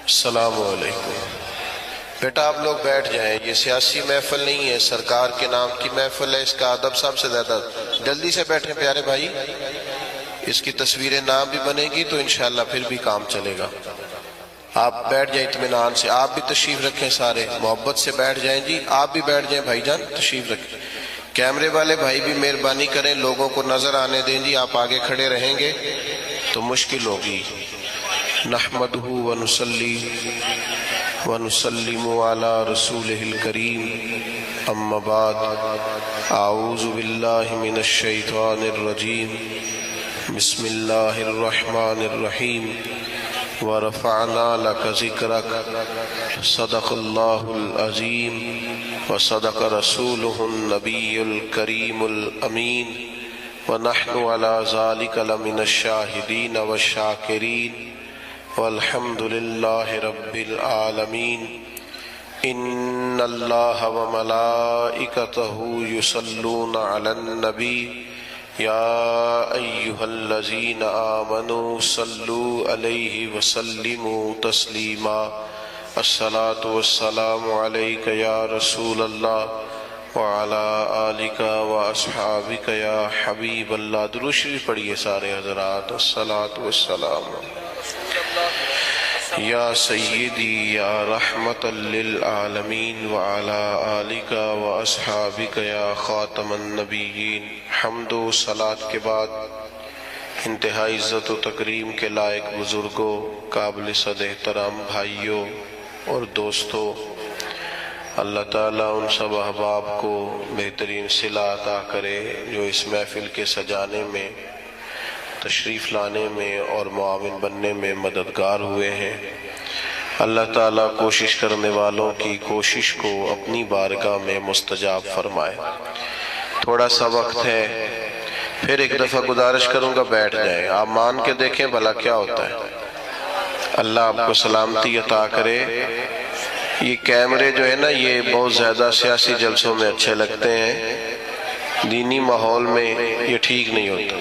السلام علیکم۔ بیٹا آپ لوگ بیٹھ جائیں، یہ سیاسی محفل نہیں ہے، سرکار کے نام کی محفل ہے، اس کا ادب سب سے زیادہ۔ جلدی سے بیٹھیں پیارے بھائی، اس کی تصویریں نام بھی بنے گی تو انشاءاللہ پھر بھی کام چلے گا۔ آپ بیٹھ جائیں اطمینان سے، آپ بھی تشریف رکھیں، سارے محبت سے بیٹھ جائیں جی، آپ بھی بیٹھ جائیں بھائی جان، تشریف رکھیں۔ کیمرے والے بھائی بھی مہربانی کریں، لوگوں کو نظر آنے دیں جی، آپ آگے کھڑے رہیں گے تو مشکل ہوگی۔ نحمدہ ونصلی ونسلم علی رسولہ الکریم، اما بعد، اعوذ باللہ من الشیطان الرجیم، بسم اللہ الرحمن الرحیم، ورفعنا لک ذکرک، صدق اللہ العظیم وصدق رسولہ النبی الکریم الامین، ونحن علی ذلک لمن الشاہدین والشاکرین، والحمد للہ رب العالمین۔ ان اللہ وملائکتہ یصلون علی النبی، یا ایہا الذین آمنوا صلوا علیہ وسلموا تسلیما۔ الصلاة والسلام علیک یا رسول اللہ وعلی آلک واصحابک یا حبیب اللہ۔ درود شریف پڑھیے سارے حضرات۔ الصلاة والسلام یا سیدی یا رحمت للعالمین وعلی آلک واصحابک یا خاتم النبیین۔ حمد و صلاة کے بعد انتہائی عزت و تکریم کے لائق بزرگوں، قابل صد احترام بھائیوں اور دوستوں، اللہ تعالیٰ ان سب احباب کو بہترین صلہ عطا کرے جو اس محفل کے سجانے میں، تشریف لانے میں اور معاون بننے میں مددگار ہوئے ہیں۔ اللہ تعالیٰ کوشش کرنے والوں کی کوشش کو اپنی بارگاہ میں مستجاب فرمائے۔ تھوڑا سا وقت ہے، پھر ایک دفعہ گزارش کروں گا بیٹھ جائیں، آپ مان کے دیکھیں بھلا کیا ہوتا ہے۔ اللہ آپ کو سلامتی عطا کرے۔ یہ کیمرے جو ہے نا، یہ بہت زیادہ سیاسی جلسوں میں اچھے لگتے ہیں، دینی ماحول میں یہ ٹھیک نہیں ہوتا۔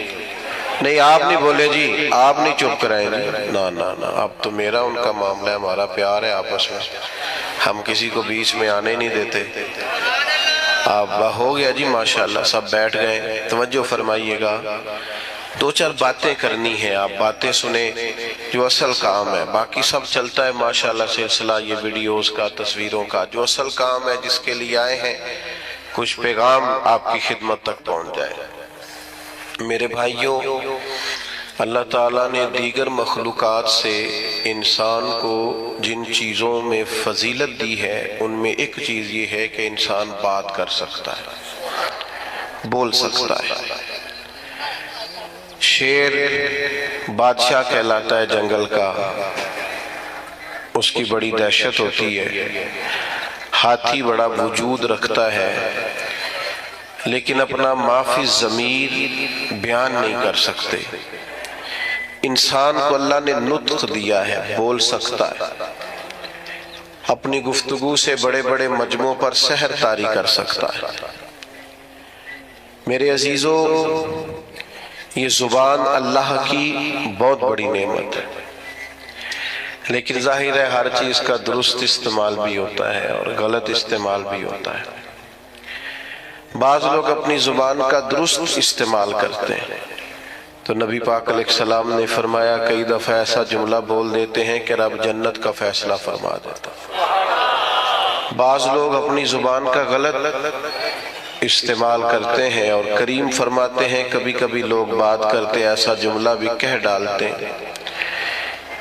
نہیں آپ نہیں بولے جی، آپ نہیں چپ کرائیں گے، نا اب تو میرا ان کا معاملہ ہے، ہمارا پیار ہے آپس میں، ہم کسی کو بیچ میں آنے نہیں دیتے۔ آپ ہو گیا جی، ماشاءاللہ سب بیٹھ گئے، توجہ فرمائیے گا۔ دو چار باتیں کرنی ہیں، آپ باتیں سنیں جو اصل کام ہے، باقی سب چلتا ہے ماشاءاللہ سلسلہ یہ ویڈیوز کا، تصویروں کا۔ جو اصل کام ہے جس کے لیے آئے ہیں، کچھ پیغام آپ کی خدمت تک پہنچ جائے۔ میرے بھائیوں، اللہ تعالیٰ نے دیگر مخلوقات سے انسان کو جن چیزوں میں فضیلت دی ہے، ان میں ایک چیز یہ ہے کہ انسان بات کر سکتا ہے، بول سکتا ہے۔ شیر بادشاہ کہلاتا ہے جنگل کا، اس کی بڑی دہشت ہوتی ہے۔ ہاتھی بڑا وجود رکھتا ہے، لیکن اپنا ما فی الضمیر بیان نہیں کر سکتے۔ انسان کو اللہ نے نطق دیا ہے، بول سکتا ہے، اپنی گفتگو سے بڑے بڑے مجموع پر سحر طاری کر سکتا ہے۔ میرے عزیزو، یہ زبان اللہ کی بہت بڑی نعمت ہے، لیکن ظاہر ہے ہر چیز کا درست استعمال بھی ہوتا ہے اور غلط استعمال بھی ہوتا ہے۔ بعض لوگ اپنی زبان کا درست استعمال کرتے ہیں تو نبی پاک علیہ السلام نے فرمایا، کئی دفعہ ایسا جملہ بول دیتے ہیں کہ رب جنت کا فیصلہ فرما دیتا۔ بعض لوگ اپنی زبان کا غلط استعمال کرتے ہیں اور کریم فرماتے ہیں کبھی کبھی لوگ بات کرتے ایسا جملہ بھی کہہ ڈالتے ہیں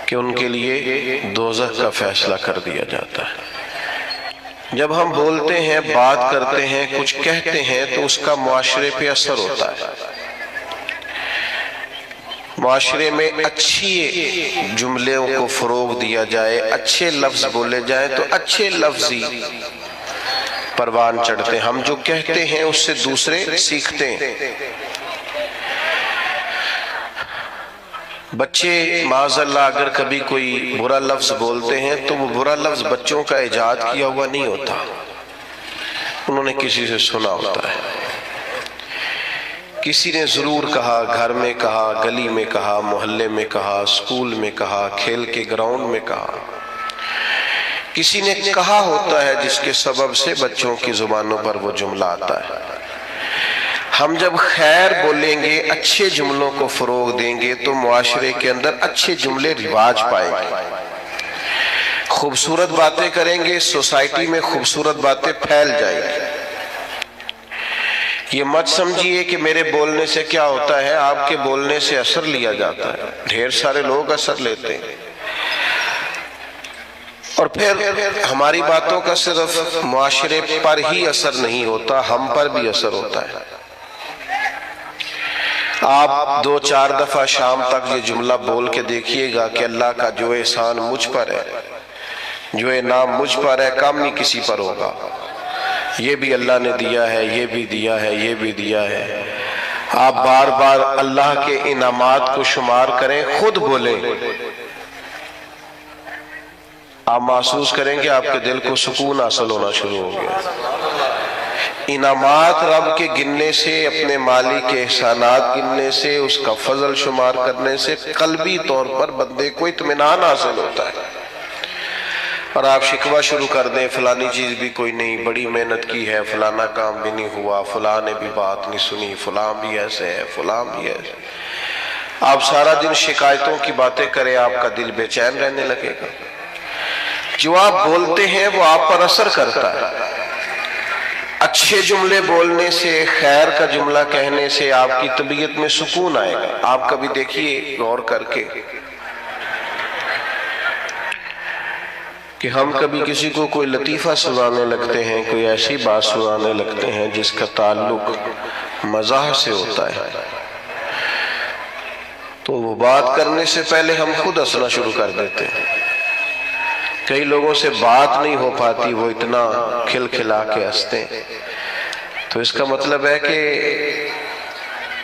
کہ ان کے لیے دوزخ کا فیصلہ کر دیا جاتا ہے۔ جب ہم بولتے ہیں، بات کرتے ہیں، کچھ کہتے ہیں تو اس کا معاشرے پہ اثر ہوتا ہے۔ معاشرے میں اچھی جملوں کو فروغ دیا جائے، اچھے لفظ بولے جائیں تو اچھے لفظی پروان چڑھتے ہیں۔ ہم جو کہتے ہیں اس سے دوسرے سیکھتے ہیں۔ بچے معاذ اللہ اگر کبھی کوئی برا لفظ بولتے ہیں تو وہ برا لفظ بچوں کا ایجاد کیا ہوا نہیں ہوتا، انہوں نے کسی سے سنا ہوتا ہے۔ کسی نے ضرور کہا، گھر میں کہا، گلی میں کہا، محلے میں کہا، اسکول میں کہا، کھیل کے گراؤنڈ میں کہا۔ کسی نے کہا ہوتا ہے جس کے سبب سے بچوں کی زبانوں پر وہ جملہ آتا ہے۔ ہم جب خیر بولیں گے، اچھے جملوں کو فروغ دیں گے تو معاشرے کے اندر اچھے جملے رواج پائیں گے، خوبصورت باتیں کریں گے، سوسائٹی میں خوبصورت باتیں پھیل جائیں گی۔ یہ مت سمجھیے کہ میرے بولنے سے کیا ہوتا ہے، آپ کے بولنے سے اثر لیا جاتا ہے، ڈھیر سارے لوگ اثر لیتے ہیں۔ اور پھر ہماری باتوں کا صرف معاشرے پر ہی اثر نہیں ہوتا، ہم پر بھی اثر ہوتا ہے۔ آپ 2-4 دفعہ شام تک یہ جملہ بول کے دیکھیے گا کہ اللہ کا جو احسان مجھ پر ہے، جو انعام مجھ پر ہے، کم نہیں کسی پر ہوگا۔ یہ بھی اللہ نے دیا ہے، یہ بھی دیا ہے، یہ بھی دیا ہے۔ آپ بار بار اللہ کے انعامات کو شمار کریں، خود بولیں، آپ محسوس کریں گے آپ کے دل کو سکون حاصل ہونا شروع ہو گیا۔ انعامات رب کے گننے سے، اپنے مالک کے احسانات گننے سے، اس کا فضل شمار کرنے سے قلبی طور پر بندے کو اطمینان حاصل ہوتا ہے۔ اور آپ شکوہ شروع کر دیں، فلانی چیز بھی کوئی نہیں، بڑی محنت کی ہے، فلانا کام بھی نہیں ہوا، فلاں نے بھی بات نہیں سنی، فلاں بھی ایسے ہے، فلاں بھی ایسے۔ آپ سارا دن شکایتوں کی باتیں کریں، آپ کا دل بے چین رہنے لگے گا۔ جو آپ بولتے ہیں وہ آپ پر اثر کرتا ہے۔ اچھے جملے بولنے سے، خیر کا جملہ کہنے سے آپ کی طبیعت میں سکون آئے گا۔ آپ کبھی دیکھیے غور کر کے کہ ہم کبھی کسی کو کوئی لطیفہ سنانے لگتے ہیں، کوئی ایسی بات سنانے لگتے ہیں جس کا تعلق مزاح سے ہوتا ہے، تو وہ بات کرنے سے پہلے ہم خود ہنسنا شروع کر دیتے ہیں۔ کئی لوگوں سے بات نہیں ہو پاتی، وہ اتنا کھلکھلا کے ہنستے ہیں، تو اس کا مطلب ہے کہ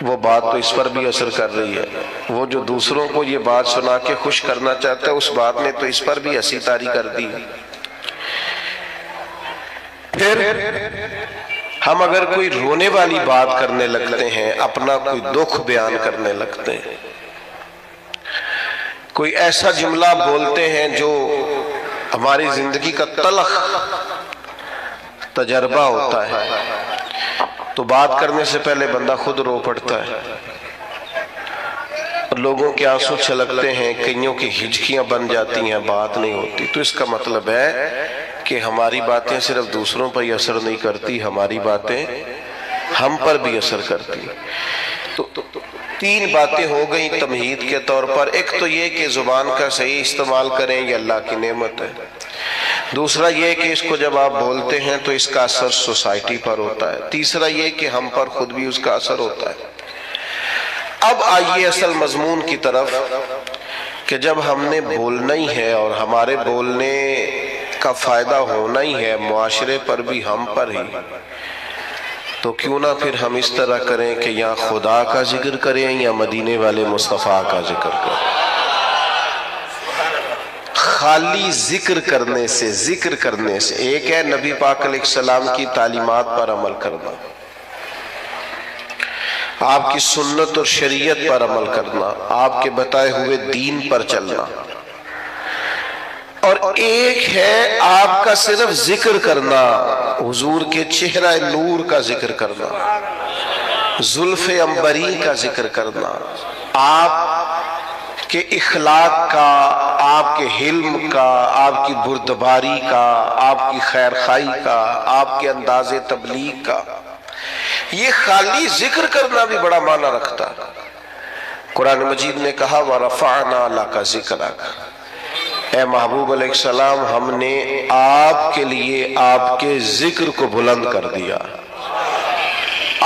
وہ بات تو اس پر بھی اثر کر رہی ہے۔ وہ جو دوسروں کو یہ بات سنا کے خوش کرنا چاہتا ہے، اس بات نے تو اس پر بھی ہنسی طاری کر دی۔ پھر ہم اگر کوئی رونے والی بات کرنے لگتے ہیں، اپنا کوئی دکھ بیان کرنے لگتے ہیں، کوئی ایسا جملہ بولتے ہیں جو ہماری زندگی کا تلخ تجربہ ہوتا ہے، تو بات کرنے سے پہلے بندہ خود رو پڑتا ہے، اور لوگوں کے آنسو چھلکتے ہیں، کئیوں کی ہچکیاں بن جاتی ہیں، بات نہیں ہوتی۔ تو اس کا مطلب ہے کہ ہماری باتیں صرف دوسروں پر ہی اثر نہیں کرتی، ہماری باتیں ہم پر بھی اثر کرتی۔ تو 3 باتیں ہو گئیں تمہید کے طور پر۔ ایک تو یہ کہ زبان کا صحیح استعمال کریں، یہ اللہ کی نعمت ہے۔ دوسرا یہ کہ اس کو جب آپ بولتے ہیں تو اس کا اثر سوسائٹی پر ہوتا ہے۔ تیسرا یہ کہ ہم پر خود بھی اس کا اثر ہوتا ہے۔ اب آئیے اصل مضمون کی طرف کہ جب ہم نے بولنا ہی ہے اور ہمارے بولنے کا فائدہ ہونا ہی ہے معاشرے پر بھی، ہم پر ہی، تو کیوں نہ پھر ہم اس طرح کریں کہ یا خدا کا ذکر کریں یا مدینے والے مصطفیٰ کا ذکر کریں۔ خالی ذکر کرنے سے ایک ہے نبی پاک علیہ السلام کی تعلیمات پر عمل کرنا، آپ کی سنت اور شریعت پر عمل کرنا، آپ کے بتائے ہوئے دین پر چلنا، اور ایک ہے آپ کا صرف ذکر کرنا، حضور کے چہرہ نور کا ذکر کرنا، زلف عنبری کا ذکر کرنا، آپ کے اخلاق کا، آپ کے حلم کا، آپ کی بردباری کا، آپ کی خیر خواہی کا، آپ کے انداز تبلیغ کا۔ یہ خالی ذکر کرنا بھی بڑا معنی رکھتا ہے۔ قرآن مجید نے کہا وَرَفَعْنَا لَكَ ذِكْرَكَ، اے محبوب علیہ السلام ہم نے آپ کے لیے آپ کے ذکر کو بلند کر دیا،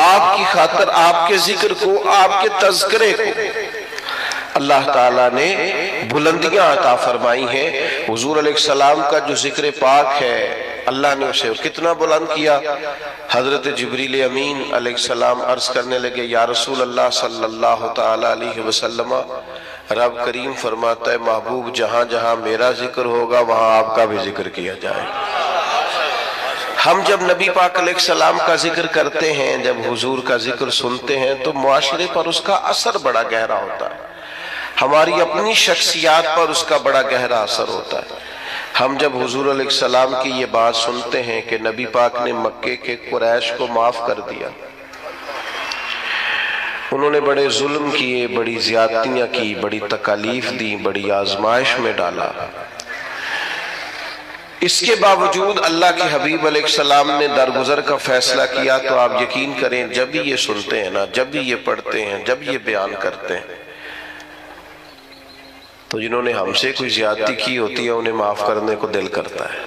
آپ کی خاطر آپ کے ذکر کو، آپ کے تذکرے کو اللہ تعالیٰ نے بلندیاں عطا فرمائی ہیں۔ حضور علیہ السلام کا جو ذکر پاک ہے اللہ نے اسے کتنا بلند کیا۔ حضرت جبریل امین علیہ السلام عرض کرنے لگے یا رسول اللہ صلی اللہ تعالیٰ علیہ وسلم، رب کریم فرماتا ہے محبوب جہاں جہاں میرا ذکر ہوگا وہاں آپ کا بھی ذکر کیا جائے۔ ہم جب نبی پاک علیہ السلام کا ذکر کرتے ہیں، جب حضور کا ذکر سنتے ہیں تو معاشرے پر اس کا اثر بڑا گہرا ہوتا ہے، ہماری اپنی شخصیات پر اس کا بڑا گہرا اثر ہوتا ہے۔ ہم جب حضور علیہ السلام کی یہ بات سنتے ہیں کہ نبی پاک نے مکے کے قریش کو معاف کر دیا، انہوں نے بڑے ظلم کیے، بڑی زیادتیاں کی، بڑی تکالیف دی، بڑی آزمائش میں ڈالا، اس کے باوجود اللہ کے حبیب علیہ السلام نے درگزر کا فیصلہ کیا، تو آپ یقین کریں جب بھی یہ سنتے ہیں نا، جب بھی یہ پڑھتے ہیں، جب یہ بیان کرتے ہیں، تو جنہوں نے ہم سے کوئی زیادتی کی ہوتی ہے انہیں معاف کرنے کو دل کرتا ہے،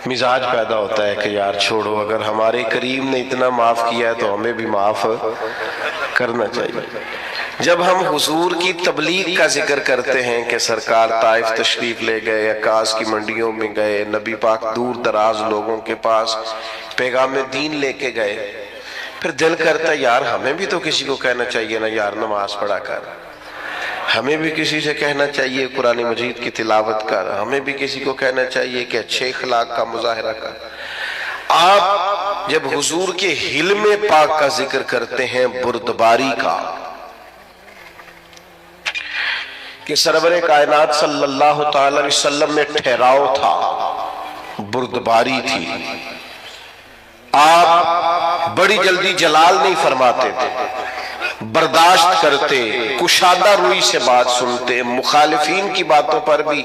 مزاج پیدا ہوتا ہے کہ یار چھوڑو، اگر ہمارے کریم نے اتنا معاف کیا ہے تو ہمیں بھی معاف کرنا چاہیے۔ جب ہم حضور کی تبلیغ کا ذکر کرتے ہیں کہ سرکار طائف تشریف لے گئے، عکاظ کی منڈیوں میں گئے، نبی پاک دور دراز لوگوں کے پاس پیغام دین لے کے گئے، پھر دل کرتا ہے یار ہمیں بھی تو کسی کو کہنا چاہیے نا یار نماز پڑھا کر، ہمیں بھی کسی سے کہنا چاہیے قرآن مجید کی تلاوت کر، ہمیں بھی کسی کو کہنا چاہیے کہ اچھے اخلاق کا مظاہرہ کر۔ آپ جب حضور کے حلم پاک کا ذکر کرتے ہیں، بردباری کا، کہ سرور کائنات صلی اللہ تعالی علیہ وسلم میں ٹھہراؤ تھا، بردباری تھی، آپ بڑی جلدی جلال نہیں فرماتے تھے، برداشت کرتے، کشادہ روئی سے بات سنتے، مخالفین کی باتوں پر بھی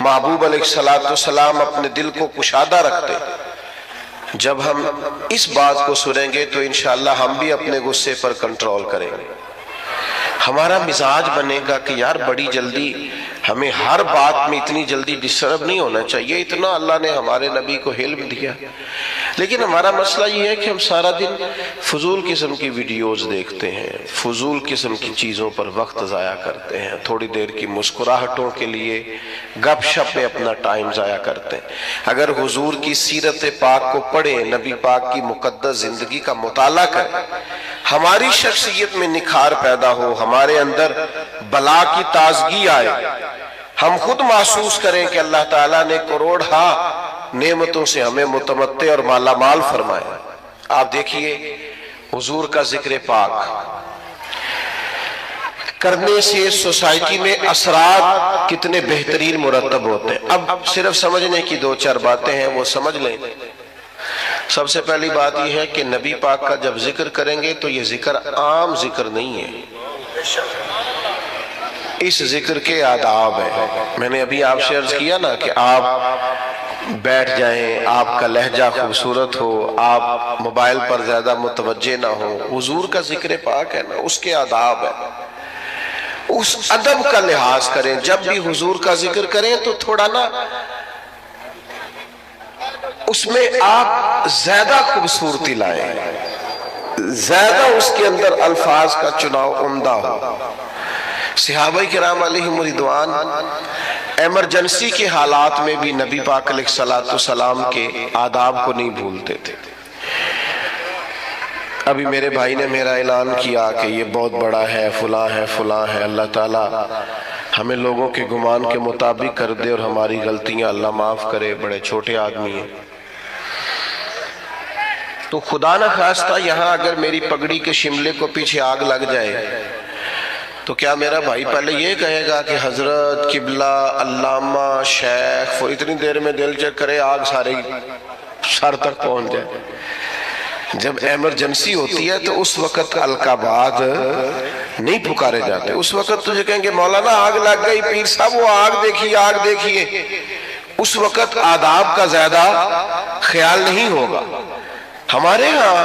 محبوب علیہ السلام اپنے دل کو کشادہ رکھتے۔ جب ہم اس بات کو سنیں گے تو انشاءاللہ ہم بھی اپنے غصے پر کنٹرول کریں گے، ہمارا مزاج بنے گا کہ یار بڑی جلدی ہمیں ہر بات میں اتنی جلدی ڈسٹرب نہیں ہونا چاہیے، اتنا اللہ نے ہمارے نبی کو علم دیا۔ لیکن ہمارا مسئلہ یہ ہے کہ ہم سارا دن فضول قسم کی ویڈیوز دیکھتے ہیں، فضول قسم کی چیزوں پر وقت ضائع کرتے ہیں، تھوڑی دیر کی مسکراہٹوں کے لیے گپ شپ میں اپنا ٹائم ضائع کرتے ہیں۔ اگر حضور کی سیرت پاک کو پڑھیں، نبی پاک کی مقدس زندگی کا مطالعہ کریں، ہماری شخصیت میں نکھار پیدا ہو، ہمارے اندر بلا کی تازگی آئے، ہم خود محسوس کریں کہ اللہ تعالیٰ نے کروڑہا نعمتوں سے ہمیں متمتع اور مالا مال فرمایا۔ آپ دیکھیے حضور کا ذکر پاک کرنے سے سوسائٹی میں اثرات کتنے بہترین مرتب ہوتے ہیں۔ اب صرف سمجھنے کی دو چار باتیں ہیں، وہ سمجھ لیں۔ سب سے پہلی بات یہ ہے کہ نبی پاک کا جب ذکر کریں گے تو یہ ذکر عام ذکر نہیں ہے، اس ذکر کے آداب ہیں۔ میں نے ابھی آپ سے عرض کیا نا کہ آپ بیٹھ جائیں، آپ کا لہجہ خوبصورت ہو، آپ موبائل پر زیادہ متوجہ نہ ہو، حضور کا ذکر پاک ہے نا، اس کے آداب ہے، اس ادب کا لحاظ کریں۔ جب بھی حضور کا ذکر کریں تو تھوڑا نا اس میں آپ زیادہ خوبصورتی لائیں، زیادہ اس کے اندر الفاظ کا چناؤ عمدہ ہو۔ صحابہ کرام علیہم رضوان ایمرجنسی کے حالات میں بھی نبی پاک علیہ السلام کے آداب کو نہیں بھولتے تھے۔ ابھی میرے بھائی نے میرا اعلان کیا کہ یہ بہت بڑا ہے، فلاں ہے، فلاں ہے، اللہ تعالیٰ ہمیں لوگوں کے گمان کے مطابق کر دے اور ہماری غلطیاں اللہ معاف کرے، بڑے چھوٹے آدمی ہیں۔ تو خدا نہ خواستہ یہاں اگر میری پگڑی کے شملے کو پیچھے آگ لگ جائے تو کیا میرا بھائی پہلے یہ کہے گا کہ حضرت قبلہ علامہ شیخ، اتنی دیر میں دل چیک کرے آگ سارے سر تک پہنچ جائے؟ جب ایمرجنسی ہوتی ہے تو اس وقت القابات نہیں پکارے جاتے، اس وقت تجھے کہیں گے مولانا آگ لگ گئی، پیر صاحب وہ آگ دیکھیے، آگ دیکھیے، اس وقت آداب کا زیادہ خیال نہیں ہوگا۔ ہمارے ہاں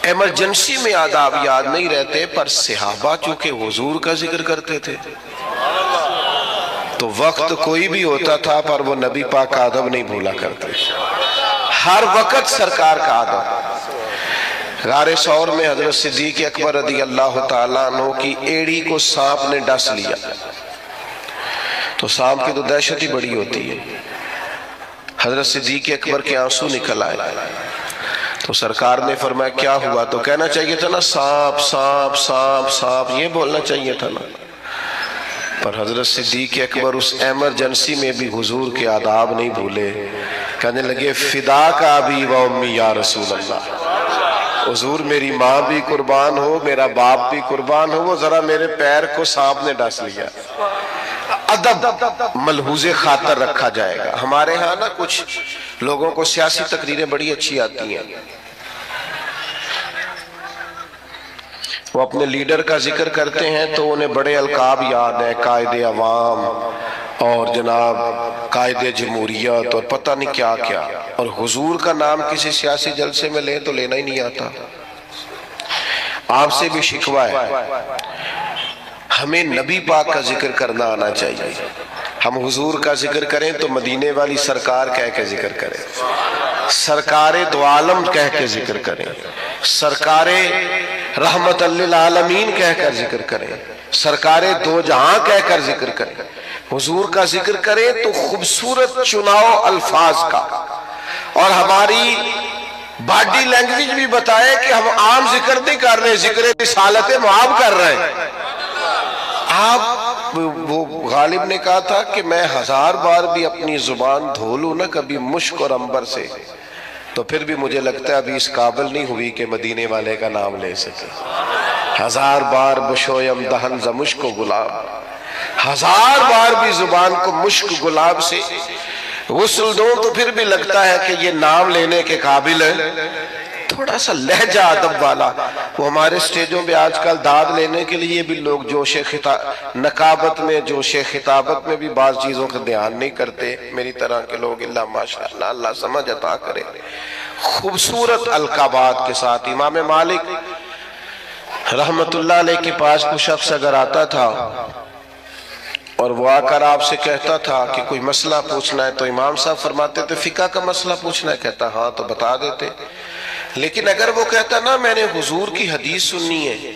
ایمرجنسی میں آداب یاد نہیں رہتے، پر صحابہ چونکہ حضور کا ذکر کرتے تھے تو وقت کوئی بھی ہوتا تھا پر وہ نبی پاک کا ادب نہیں بھولا کرتے، ہر وقت سرکار کا ادب۔ غار ثور میں حضرت صدیق اکبر رضی اللہ تعالیٰ عنہ کی ایڑی کو سانپ نے ڈس لیا، تو سانپ کی تو دہشت ہی بڑی ہوتی ہے، حضرت صدیق اکبر کے آنسو نکل آئے، تو سرکار نے فرمایا کیا ہوا؟ تو کہنا چاہیے تھا نا سانپ سانپ سانپ سانپ، یہ بولنا چاہیے تھا نا، پر حضرت صدیق اکبر اس ایمرجنسی میں بھی حضور کے آداب نہیں بھولے، کہنے لگے فدا کا ابی و امی یا رسول اللہ، حضور میری ماں بھی قربان ہو، میرا باپ بھی قربان ہو، وہ ذرا میرے پیر کو سانپ نے ڈس لیا۔ ادب ملحوظ خاطر رکھا جائے گا۔ ہمارے ہاں نا کچھ لوگوں کو سیاسی تقریریں بڑی اچھی آتی ہیں، وہ اپنے لیڈر کا ذکر کرتے ہیں تو انہیں بڑے القاب یاد ہیں، قائد عوام اور جناب قائد جمہوریت اور پتہ نہیں کیا کیا، اور حضور کا نام کسی سیاسی جلسے میں لیں تو لینا ہی نہیں آتا۔ آپ سے بھی شکوہ ہے، ہمیں نبی پاک کا ذکر کرنا آنا چاہیے۔ ہم حضور کا ذکر کریں تو مدینے والی سرکار کہہ کے ذکر کریں، سرکار دو عالم کہہ کے ذکر کریں، سرکار رحمت للعالمین کہہ کر ذکر کریں، سرکار دو جہاں کہہ کر ذکر کریں۔ حضور کا ذکر کریں تو خوبصورت چناؤ الفاظ کا، اور ہماری باڈی لینگویج بھی بتائے کہ ہم عام ذکر نہیں کر رہے، ذکر رسالت معاب کر رہے ہیں۔ آپ وہ غالب نے کہا تھا کہ میں 1000 بار بھی اپنی زبان دھو لوں نا کبھی مشک اور عنبر سے، تو پھر بھی مجھے لگتا ہے ابھی اس قابل نہیں ہوئی کہ مدینے والے کا نام لے سکے۔ 1000 بار بشویم دہن ز مشک و گلاب، 1000 بار بھی زبان کو مشک گلاب سے غسل دو تو پھر بھی لگتا ہے کہ یہ نام لینے کے قابل ہے۔ تھوڑا سا لہجہ ادب والا، وہ ہمارے سٹیجوں پہ آج کل داد لینے کے لیے بھی لوگ جوش نقابت میں، جوش خطابت میں بھی بعض چیزوں کا دھیان نہیں کرتے، میری طرح کے لوگ۔ اللہ ماشاءاللہ، اللہ سمجھ عطا کرے۔ خوبصورت القابات کے ساتھ امام مالک رحمت اللہ علیہ کے پاس کوئی شخص اگر آتا تھا اور وہ آ کر آپ سے کہتا تھا کہ کوئی مسئلہ پوچھنا ہے، تو امام صاحب فرماتے تھے فقہ کا مسئلہ پوچھنا ہے؟ کہتا ہاں، تو بتا دیتے۔ لیکن اگر وہ کہتا نا میں نے حضور کی حدیث سننی ہے،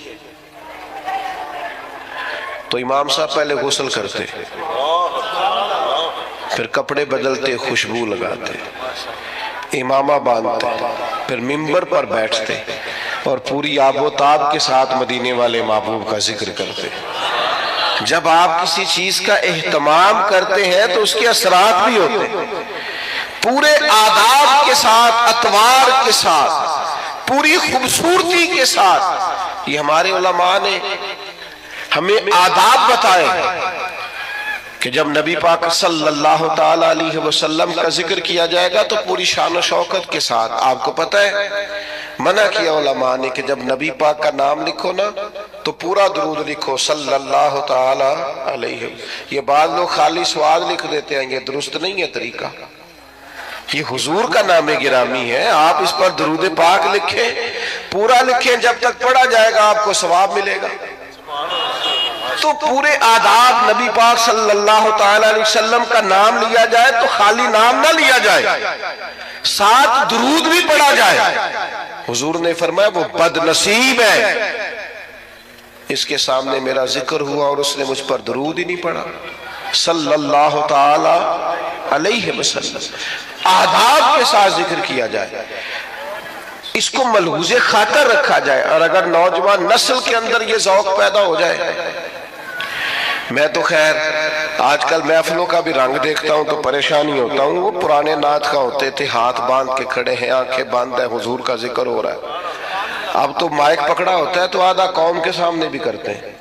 تو امام صاحب پہلے غسل کرتے، پھر کپڑے بدلتے، خوشبو لگاتے، امامہ باندھتے، پھر منبر پر بیٹھتے اور پوری آب و تاب کے ساتھ مدینے والے محبوب کا ذکر کرتے۔ جب آپ کسی چیز کا اہتمام کرتے ہیں تو اس کے اثرات بھی ہوتے ہیں، پورے آداب کے ساتھ، اطوار کے ساتھ، پوری خوبصورتی کے ساتھ۔ یہ ہمارے علماء نے ہمیں آداب بتائے کہ جب نبی پاک صلی اللہ تعالی علیہ وسلم کا ذکر کیا جائے گا تو پوری شان و شوکت کے ساتھ۔ آپ کو پتہ ہے منع کیا علماء نے کہ جب نبی پاک کا نام لکھو نا تو پورا درود لکھو صلی اللہ تعالی علیہ۔ یہ بعض لوگ خالی سواد لکھ دیتے ہیں، یہ درست نہیں ہے طریقہ۔ یہ حضور کا نام گرامی ہے، آپ اس پر درود پاک لکھیں، پورا لکھیں، جب تک پڑھا جائے گا آپ کو ثواب ملے گا۔ تو پورے آداب، نبی پاک صلی اللہ تعالی علیہ وسلم کا نام لیا جائے تو خالی نام نہ لیا جائے، ساتھ درود بھی پڑھا جائے۔ حضور نے فرمایا وہ بد نصیب ہے اس کے سامنے میرا ذکر ہوا اور اس نے مجھ پر درود ہی نہیں پڑھا صلی اللہ تعالی علیہ وسلم۔ آداب کے ساتھ ذکر کیا جائے، اس کو ملحوظ خاطر رکھا جائے، اور اگر نوجوان نسل کے اندر یہ ذوق پیدا ہو جائے۔ میں تو خیر آج کل محفلوں کا بھی رنگ دیکھتا ہوں تو پریشانی ہوتا ہوں، وہ پرانے نعت کا ہوتے تھے، ہاتھ باندھ کے کھڑے ہیں، آنکھیں بند ہیں، حضور کا ذکر ہو رہا ہے۔ اب تو مائک پکڑا ہوتا ہے تو آدھا قوم کے سامنے بھی کرتے ہیں،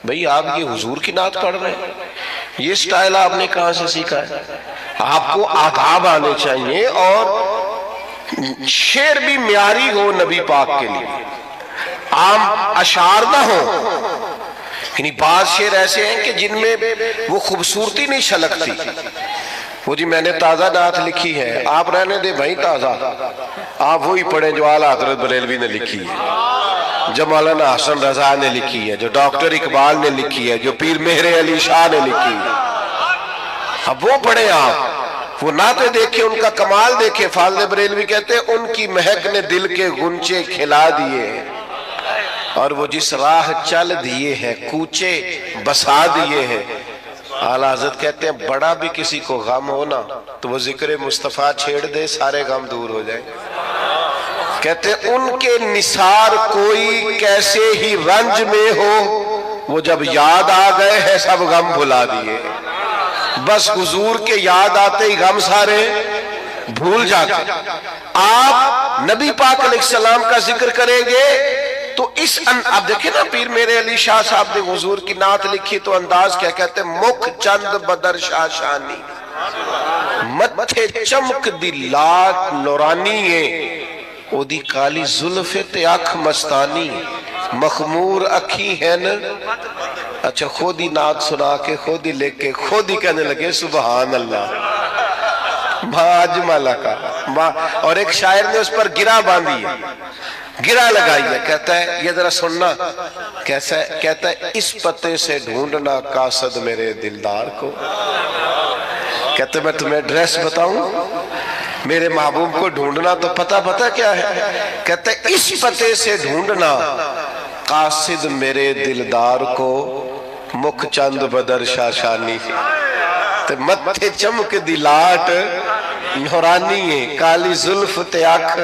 بھئی آپ یہ حضور کی نعت پڑھ رہے ہیں، یہ سٹائل آپ نے کہاں سے سیکھا ہے؟ آپ کو آداب آنے چاہیے، اور شعر بھی معیاری ہو نبی پاک کے لیے، عام اشعار نہ ہو۔ یعنی بعض شعر ایسے ہیں کہ جن میں وہ خوبصورتی نہیں چھلکتی، وہ جی میں نے تازہ نعت لکھی ہے، آپ رہنے دے بھائی تازہ، آپ وہی پڑھیں جو اعلیٰ حضرت بریلوی نے لکھی ہے، جو مولانا حسن رضا نے لکھی ہے، جو ڈاکٹر اقبال نے لکھی ہے، جو پیر مہر علی شاہ نے لکھی ہے، اب وہ پڑھیں آپ، وہ نعتیں دیکھیں، ان کا کمال دیکھیں۔ فاضل بریلوی کہتے ہیں ان کی مہک نے دل کے غنچے کھلا دیے، اور وہ جس راہ چل دیے ہیں کوچے بسا دیے ہیں۔ اعلیٰ حضرت کہتے ہیں بڑا بھی کسی کو غم ہونا تو وہ ذکر مصطفیٰ چھیڑ دے، سارے غم دور ہو جائیں۔ کہتے ہیں ان کے نثار کوئی کیسے ہی رنج میں ہو، وہ جب یاد آ گئے ہیں سب غم بھلا دیے۔ بس حضور کے یاد آتے ہی غم سارے بھول جاتے۔ آپ نبی پاک علیہ السلام کا ذکر کریں گے تو اب دیکھیں نا پیر میرے علی شاہ صاحب نے حضور کی نعت لکھی تو انداز کیا کہتے ہیں؟ مکھ چند بدر شاشانی، متھے چمک دی لاٹ نورانی ہے، او دی کالی زلف تے اکھ مستانی، مخمور اکھی ہے نا۔ اچھا خود ہی نعت سنا کے خود ہی لے کے خود ہی کہنے لگے سبحان اللہ ما اجمل کا، اور ایک شاعر نے اس پر گرہ باندھی ہے، گرہ لگائی ہے، کہتا ہے یہ ذرا سننا کیسا ہے، کہتا ہے اس پتے سے ڈھونڈنا قاصد میرے دلدار کو۔ کہتا ہے میں تمہیں ایڈریس بتاؤں، میرے محبوب کو ڈھونڈنا تو پتہ کیا ہے؟ کہتا ہے اس پتے سے ڈھونڈنا قاصد میرے دلدار کو، مکھ چند بدر شاشانی، متھے چمک دی لاٹ نورانی ہے، کالی زلف تے اکھ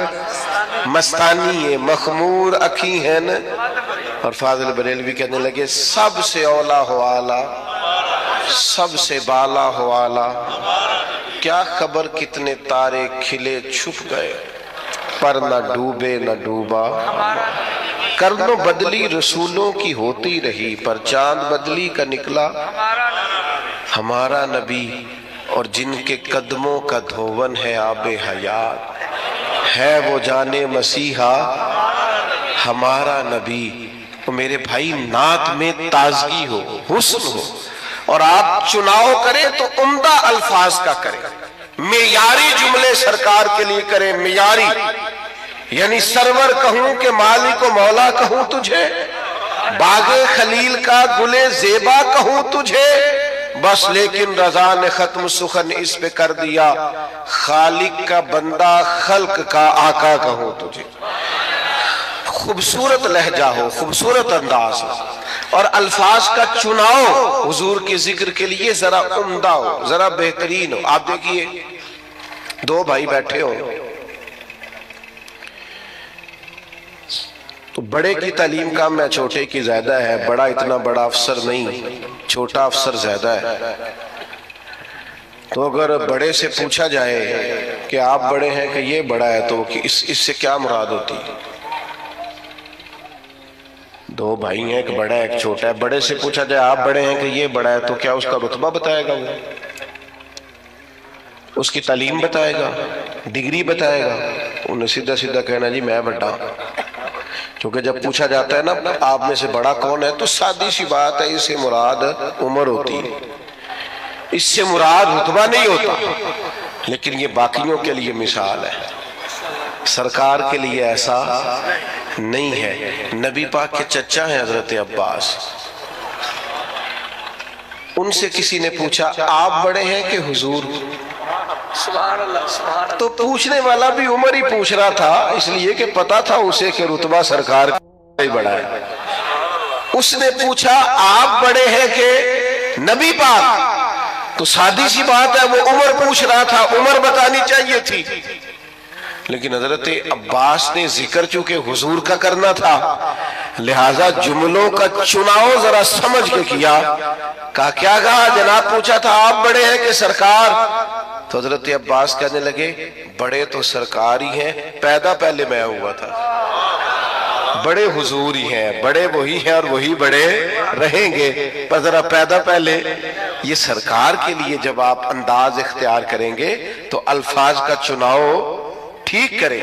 مستانی ہے، مخمور اکھی ہے نا۔ اور فاضل بریلوی کہنے لگے سب سے اولا ہو آلہ، سب سے بالا ہو آلہ، کیا خبر کتنے تارے کھلے چھپ گئے، پر نہ ڈوبے نہ ڈوبا۔ کرنو بدلی رسولوں کی ہوتی رہی، پر چاند بدلی کا نکلا ہمارا نبی، اور جن کے قدموں کا دھون ہے آب حیات، ہے وہ جانے مسیحا ہمارا نبی۔ تو میرے بھائی نعت میں تازگی ہو، حسن ہو، اور آپ چناؤ کریں تو عمدہ الفاظ کا کریں، معیاری جملے سرکار کے لیے کریں، معیاری، یعنی سرور کہوں کہ مالک و مولا کہوں تجھے، باغ خلیل کا گلے زیبا کہوں تجھے، بس لیکن رضا نے ختم سخن اس پہ کر دیا، خالق کا بندہ خلق کا آقا کہوں تجھے۔ خوبصورت لہجہ ہو، خوبصورت انداز ہو، اور الفاظ کا چناؤ حضور کے ذکر کے لیے ذرا عمدہ ہو، ذرا بہترین ہو۔ آپ دیکھیے دو بھائی بیٹھے ہو تو بڑے کی تعلیم کم ہے، چھوٹے کی زیادہ ہے، بڑا اتنا بڑا افسر نہیں، چھوٹا افسر زیادہ ہے۔ تو اگر بڑے سے پوچھا جائے کہ آپ بڑے ہیں کہ یہ بڑا ہے تو اس سے کیا مراد ہوتی؟ دو بھائی ہیں، ایک بڑا ہے ایک چھوٹا ہے، بڑے سے پوچھا جائے آپ بڑے ہیں کہ یہ بڑا ہے تو کیا اس کا رتبہ بتائے گا، وہ اس کی تعلیم بتائے گا، ڈگری بتائے گا؟ انہیں سیدھا سیدھا کہنا جی میں بڑا۔ کیونکہ جب پوچھا جاتا ہے نا آپ میں سے بڑا کون ہے تو سادی سی بات ہے، اس سے مراد عمر ہوتی ہے، اس سے مراد رتبہ نہیں ہوتا، لیکن یہ باقیوں کے لیے مثال ہے، سرکار کے لیے ایسا نہیں ہے۔ نبی پاک کے چچا ہیں حضرت عباس، ان سے کسی نے پوچھا آپ بڑے ہیں کہ حضور؟ تو پوچھنے والا بھی عمر ہی پوچھ رہا تھا، اس لیے کہ پتا تھا اسے کہ رتبہ سرکار کا ہی بڑا ہے۔ اس نے پوچھا آپ بڑے ہیں کہ نبی پاک؟ تو سادی سی بات ہے، وہ عمر پوچھ رہا تھا، عمر بتانی چاہیے تھی، لیکن حضرت عباس نے ذکر چونکہ حضور کا کرنا تھا لہٰذا جملوں کا چناؤ ذرا سمجھ کے کیا۔ کہا کیا کہا جناب؟ پوچھا تھا آپ بڑے ہیں کہ سرکار؟ تو حضرت عباس کہنے لگے بڑے تو سرکار ہی ہیں، پیدا پہلے میں ہوا تھا، بڑے حضور ہی ہیں، بڑے وہی ہیں اور وہی بڑے رہیں گے، پر ذرا پیدا پہلے یہ سرکار کے لیے جب آپ انداز اختیار کریں گے تو الفاظ کا چناؤ ٹھیک کریں،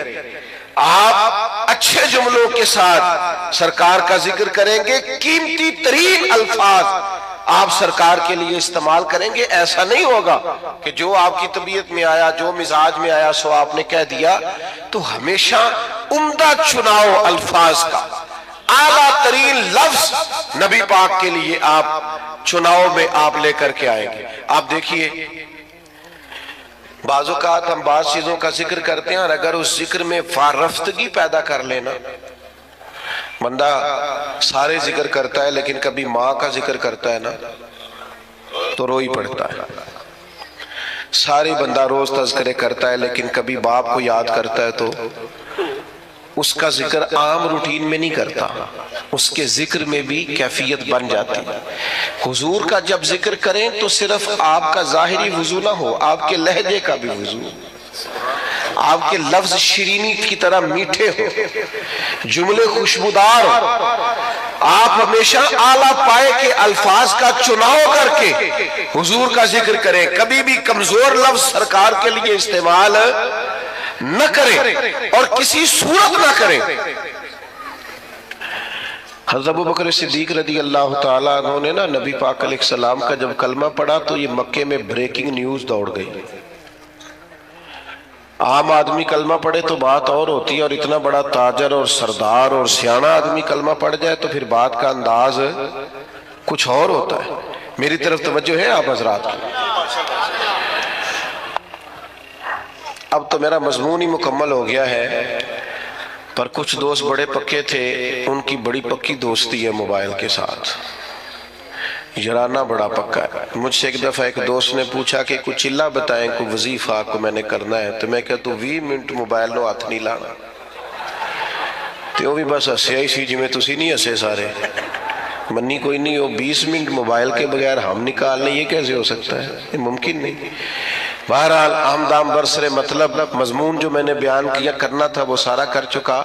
آپ اچھے جملوں کے ساتھ سرکار کا ذکر کریں گے، قیمتی ترین الفاظ آپ سرکار کے لیے استعمال کریں گے۔ ایسا نہیں ہوگا کہ جو آپ کی طبیعت میں آیا، جو مزاج میں آیا سو آپ نے کہہ دیا۔ تو ہمیشہ عمدہ چناؤ الفاظ کا، اعلیٰ ترین لفظ نبی پاک کے لیے آپ چناؤ میں آپ لے کر کے آئیں گے۔ آپ دیکھیے بعض اوقات ہم بعض چیزوں کا ذکر کرتے ہیں اور اگر اس ذکر میں فارفتگی پیدا کر لینا، بندہ سارے ذکر کرتا ہے لیکن کبھی ماں کا ذکر کرتا ہے نا تو روئی پڑتا ہے، سارے بندہ روز تذکرے کرتا ہے لیکن کبھی باپ کو یاد کرتا ہے تو اس کا ذکر عام روٹین میں نہیں کرتا، اس کے ذکر میں بھی کیفیت بن جاتی ہے۔ حضور کا جب ذکر کریں تو صرف آپ کا ظاہری وضو نہ ہو، آپ کے لہجے کا بھی وضو، آپ کے لفظ شیرینی کی طرح میٹھے ہو، جملے خوشبودار ہو، آپ ہمیشہ اعلیٰ پائے کے الفاظ کا چناؤ کر کے حضور کا ذکر کریں، کبھی بھی کمزور لفظ سرکار کے لیے استعمال نہ کریں اور کسی صورت نہ کریں۔ حضرت ابو بکر صدیق رضی اللہ تعالیٰ عنہ نے نا نبی پاک علیہ السلام کا جب کلمہ پڑھا تو یہ مکے میں بریکنگ نیوز دوڑ گئی۔ عام آدمی کلمہ پڑھے تو بات اور ہوتی ہے، اور اتنا بڑا تاجر اور سردار اور سیانہ آدمی کلمہ پڑھ جائے تو پھر بات کا انداز کچھ اور ہوتا ہے۔ میری طرف توجہ ہے آپ حضرات کی؟ اب تو میرا مضمون ہی مکمل ہو گیا ہے، پر کچھ دوست بڑے پکے تھے، ان کی بڑی پکی دوستی ہے موبائل کے ساتھ، یارانہ بڑا پکا ہے۔ مجھ سے ایک دفعہ ایک دوست نے پوچھا کہ کچھ چلا بتائیں، کوئی وظیفہ کو میں نے کرنا ہے، تو میں کہتا ہوں 20 منٹ موبائل نو ہاتھ نہیں لانا، تو وہ بھی بس ہسیا ہی سی جی میں تسی نہیں ہسے سارے، منی کوئی نہیں ہو 20 منٹ موبائل کے بغیر ہم نکال لیں، یہ کیسے ہو سکتا ہے؟ یہ ممکن نہیں۔ بہرحال آمدام برسر مطلب مضمون جو میں نے بیان کیا کرنا تھا وہ سارا کر چکا،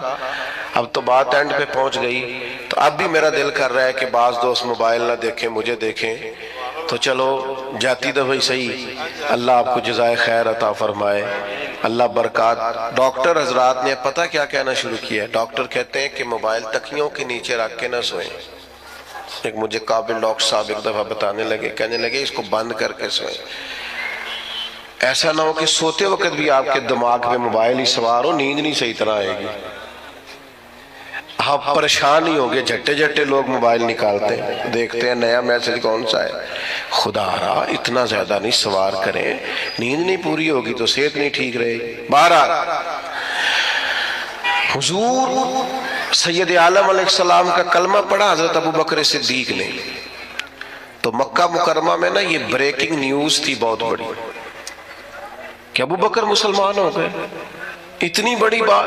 اب تو بات اینڈ پہ پہنچ گئی، تو اب بھی میرا دل کر رہا ہے کہ بعض دوست موبائل نہ دیکھیں، مجھے دیکھیں، تو چلو جاتی دفعہ صحیح، اللہ آپ کو جزائے خیر عطا فرمائے، اللہ برکات۔ ڈاکٹر حضرات نے پتہ کیا کہنا شروع کیا ہے؟ ڈاکٹر کہتے ہیں کہ موبائل تکیوں کے نیچے رکھ کے نہ سوئیں۔ ایک مجھے قابل ڈاکٹر صاحب ایک دفعہ بتانے لگے، کہنے لگے اس کو بند کر کے سوئیں، ایسا نہ ہو کہ سوتے وقت بھی آپ کے دماغ پہ موبائل ہی سوار ہو، نیند نہیں صحیح طرح آئے گی، آپ پریشان ہی ہوگے۔ جھٹے جھٹے لوگ موبائل نکالتے ہیں، دیکھتے ہیں نیا میسج کون سا ہے۔ خدا را اتنا زیادہ نہیں سوار کریں، نیند نہیں پوری ہوگی تو صحت نہیں ٹھیک رہے گی۔ بہرحال حضور سید عالم علیہ السلام کا کلمہ پڑھا حضرت ابو بکر صدیق نے، تو مکہ مکرمہ میں نا یہ بریکنگ نیوز تھی بہت بڑی کہ ابو بکر مسلمان ہو گئے۔ اتنی بڑی بات،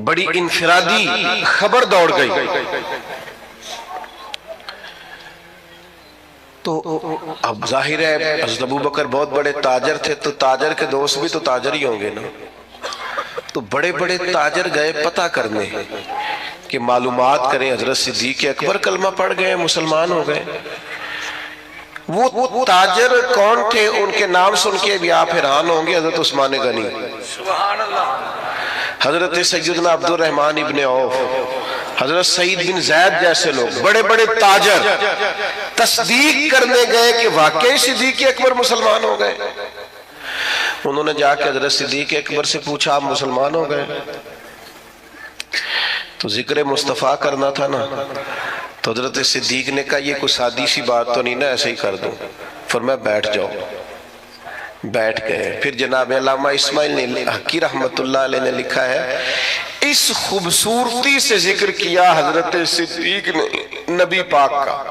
بڑی انفرادی خبر دوڑ گئی۔ تو اب ظاہر ہے حضرت ابو بکر بہت بڑے تاجر تھے، تو تاجر کے دوست بھی تو تاجر ہی ہوں گے نا، تو بڑے بڑے تاجر گئے پتہ کرنے کہ معلومات کریں حضرت صدیق اکبر کلمہ پڑھ گئے، مسلمان ہو گئے۔ وہ تاجر کون تھے؟ ان کے نام سن کے بھی آپ حیران ہوں گے۔ حضرت عثمان غنی، حضرت سیدنا عبد الرحمن ابن عوف، حضرت سعید بن زید جیسے لوگ بڑے بڑے تاجر تصدیق کرنے گئے کہ واقعی صدیق اکبر مسلمان ہو گئے۔ انہوں نے جا کے حضرت صدیق اکبر سے پوچھا آپ مسلمان ہو گئے؟ تو ذکر مصطفیٰ کرنا تھا نا، تو حضرت صدیق نے کہا یہ کوئی سادی سی بات تو نہیں نا، ایسے ہی کر دوں۔ فرمایا بیٹھ جاؤ۔ بیٹھ گئے۔ پھر جناب علامہ اسماعیل حقی رحمت اللہ علیہ نے لکھا ہے، اس خوبصورتی سے ذکر کیا حضرت صدیق نے نبی پاک کا،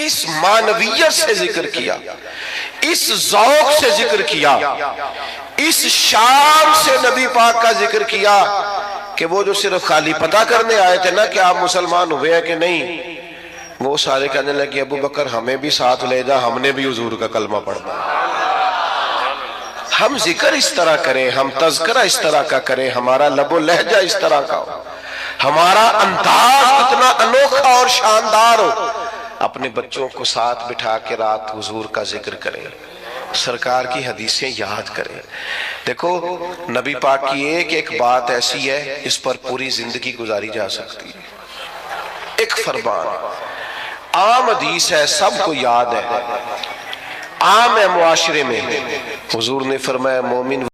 اس معنویت سے ذکر کیا، اس ذوق سے ذکر کیا، اس شان سے نبی پاک کا ذکر کیا کہ وہ جو صرف خالی پتہ کرنے آئے تھے نا کہ آپ مسلمان ہوئے ہیں کہ نہیں، وہ سارے کہنے لگے ابو بکر ہمیں بھی ساتھ لے جا، ہم نے بھی حضور کا کلمہ پڑھنا، ہم ذکر اس طرح کریں، ہم تذکرہ اس طرح کا کریں، ہمارا لب و لہجہ اس طرح کا ہو، ہمارا انداز اتنا انوکھا اور شاندار ہو، اپنے بچوں کو ساتھ بٹھا کے رات حضور کا ذکر کریں، سرکار کی حدیثیں یاد کریں۔ دیکھو نبی پاک کی ایک ایک بات ایسی ہے اس پر پوری زندگی گزاری جا سکتی ہے۔ ایک فرمان عام حدیث ہے، سب کو یاد ہے، عام ہے معاشرے میں، حضور نے فرمایا مومن